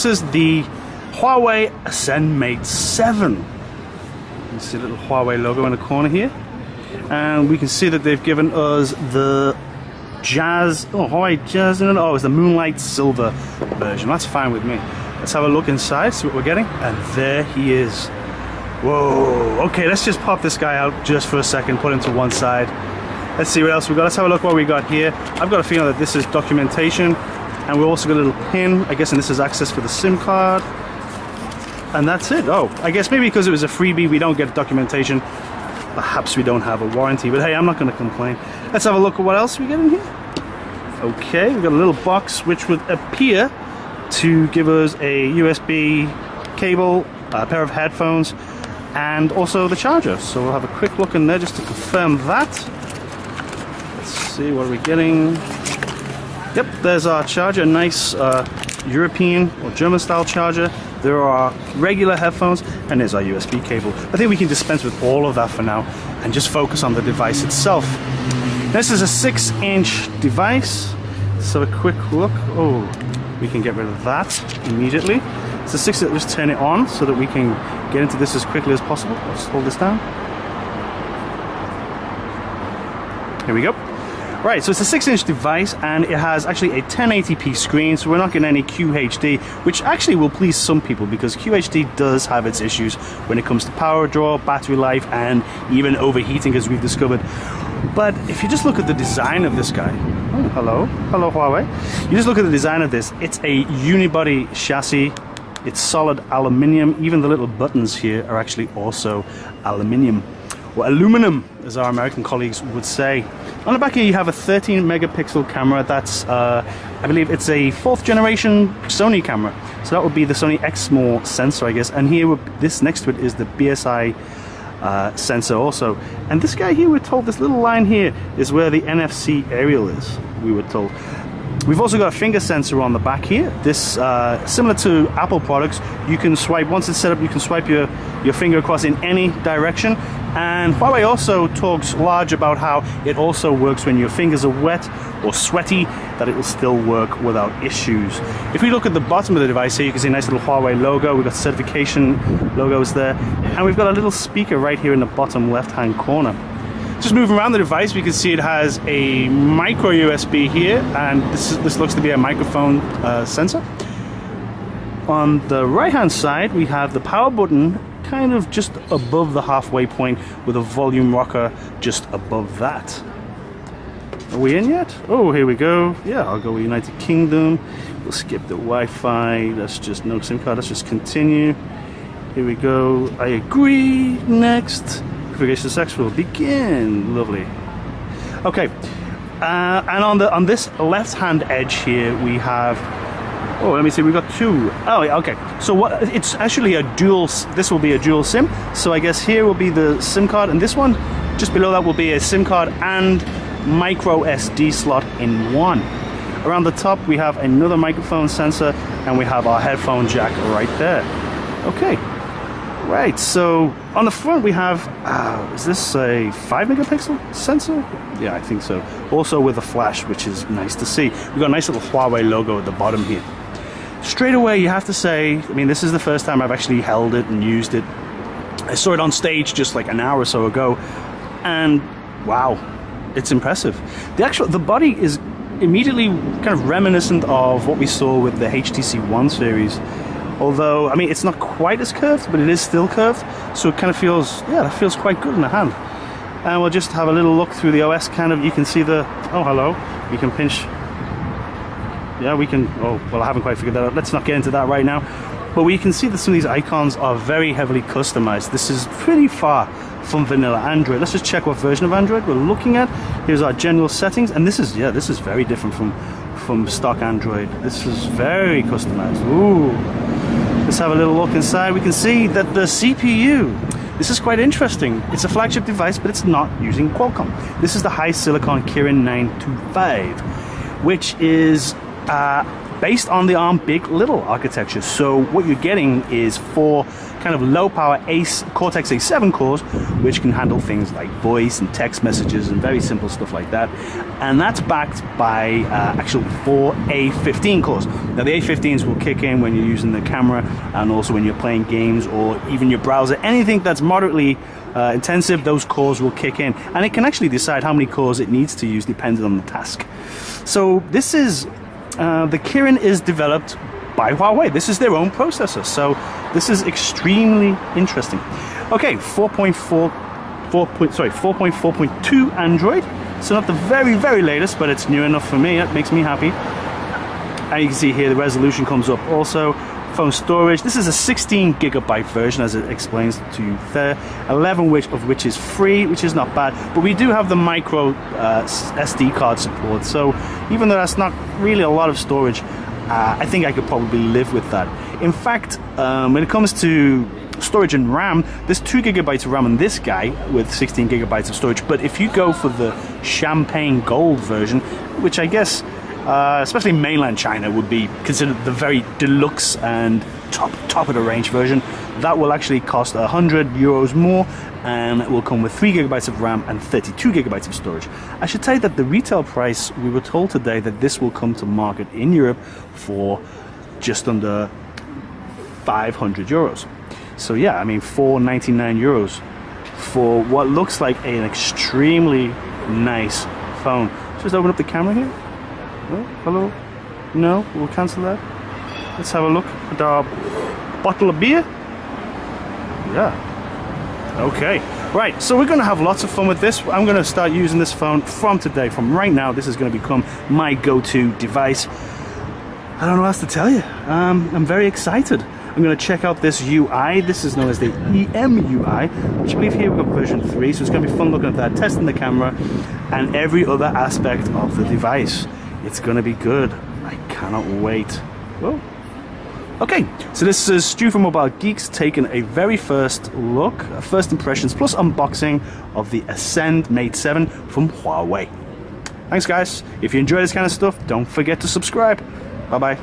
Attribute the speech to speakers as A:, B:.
A: this is the Huawei Ascend Mate 7. You see the little Huawei logo in the corner here. And we can see that they've given us the Jazz, Huawei Jazz, oh, it's the Moonlight Silver version. That's fine with me. Let's have a look inside, see what we're getting. And there he is. Whoa, okay, let's just pop this guy out just for a second, put him to one side. Let's see what else we got. Let's have a look what we got here. I've got a feeling that this is documentation, and we also got a little pin. I guess, and this is access for the SIM card. And that's it. Oh, I guess maybe because it was a freebie, we don't get documentation. Perhaps we don't have a warranty, but hey, I'm not going to complain. Let's have a look at what else we get in here. Okay, we've got a little box which would appear to give us a USB cable, a pair of headphones, and also the charger. So we'll have a quick look in there just to confirm that. Let's see, what are we getting? Yep, there's our charger, a nice European or German style charger. There are regular headphones, and there's our USB cable. I think we can dispense with all of that for now and just focus on the device itself. This is a 6-inch device. Let's have a quick look. Oh, we can get rid of that immediately. It's a 6, just turn it on so that we can get into this as quickly as possible. Let's hold this down. Here we go. Right, so it's a 6-inch device, and it has actually a 1080p screen, so we're not getting any QHD, which actually will please some people because QHD does have its issues when it comes to power draw, battery life, and even overheating, as we've discovered. But if you just look at the design of this guy, oh, hello Huawei. You just look at the design of this, it's a unibody chassis. It's solid aluminium. Even the little buttons here are actually also aluminium. Or aluminum, as our American colleagues would say. On the back here you have a 13 megapixel camera. That's, I believe it's a 4th generation Sony camera. So that would be the Sony Exmor sensor, I guess. And here, this next to it is the BSI sensor also. And this guy here, we're told, this little line here is where the NFC aerial is, we were told. We've also got a finger sensor on the back here. This, similar to Apple products, you can swipe, once it's set up, you can swipe your finger across in any direction. And Huawei also talks large about how it also works when your fingers are wet or sweaty, that it will still work without issues. If we look at the bottom of the device here, you can see a nice little Huawei logo. We've got certification logos there. And we've got a little speaker right here in the bottom left-hand corner. Just moving around the device, we can see it has a micro USB here, and this looks to be a microphone sensor. On the right-hand side, we have the power button kind of just above the halfway point with a volume rocker just above that. Are we in yet? Oh, here we go. Yeah, I'll go with United Kingdom. We'll skip the Wi-Fi. That's just no SIM card. Let's just continue. Here we go. I agree. Next. Configuration sex will begin. Lovely. Okay, and on this left-hand edge here we have. Oh, let me see. We got two. Oh, okay. So what? It's actually a dual. This will be a dual SIM. So I guess here will be the SIM card, and this one just below that will be a SIM card and micro SD slot in one. Around the top we have another microphone sensor, and we have our headphone jack right there. Okay. Right, so on the front we have, is this a 5 megapixel sensor? Yeah, I think so. Also with a flash, which is nice to see. We've got a nice little Huawei logo at the bottom here. Straight away, you have to say, I mean, this is the first time I've actually held it and used it. I saw it on stage just like an hour or so ago, and wow, it's impressive. The body is immediately kind of reminiscent of what we saw with the HTC One series. Although, I mean, it's not quite as curved, but it is still curved, so it kind of feels, yeah, that feels quite good in the hand. And we'll just have a little look through the OS, kind of, you can see the, oh, hello, you can pinch, yeah, we can, oh, well, I haven't quite figured that out, let's not get into that right now. But we can see that some of these icons are very heavily customized. This is pretty far from vanilla Android. Let's just check what version of Android we're looking at. Here's our general settings, and this is, yeah, this is very different from stock Android. This is very customized. Ooh. Let's have a little look inside. We can see that the CPU, this is quite interesting. It's a flagship device, but it's not using Qualcomm. This is the high silicon Kirin 925, which is based on the ARM Big Little architecture. So what you're getting is 4 kind of low power Cortex A7 cores, which can handle things like voice and text messages and very simple stuff like that. And that's backed by actual 4 A15 cores. Now the A15s will kick in when you're using the camera and also when you're playing games or even your browser. Anything that's moderately intensive, those cores will kick in, and it can actually decide how many cores it needs to use depending on the task. So this is the Kirin is developed by Huawei. This is their own processor, so this is extremely interesting. Okay, 4.4.2 Android, so not the very latest, but it's new enough for me. That makes me happy. And you can see here the resolution comes up also. Phone storage, this is a 16 gigabyte version, as it explains to you there, 11 of which is free, which is not bad, but we do have the micro SD card support, so even though that's not really a lot of storage, I think I could probably live with that. In fact, when it comes to storage and RAM, there's 2 gigabytes of RAM in this guy with 16 gigabytes of storage, but if you go for the Champagne Gold version, which I guess especially mainland China would be considered the very deluxe and top of the range version, that will actually cost €100 more, and it will come with 3 gigabytes of RAM and 32 gigabytes of storage. I should say that the retail price, we were told today that this will come to market in Europe for just under €500. So yeah, I mean €499 for what looks like an extremely nice phone. Just open up the camera here. Oh, hello? No, we'll cancel that. Let's have a look at our bottle of beer. Yeah. Okay. Right, so we're going to have lots of fun with this. I'm going to start using this phone from today, from right now. This is going to become my go-to device. I don't know what else to tell you. I'm very excited. I'm going to check out this UI. This is known as the EMUI, which I believe here we've got version 3, so it's going to be fun looking at that, testing the camera, and every other aspect of the device. It's gonna be good. I cannot wait. Whoa. Okay, so this is Stu from Mobile Geeks taking a very first look, first impressions plus unboxing of the Ascend Mate 7 from Huawei. Thanks guys. If you enjoy this kind of stuff, don't forget to subscribe. Bye bye.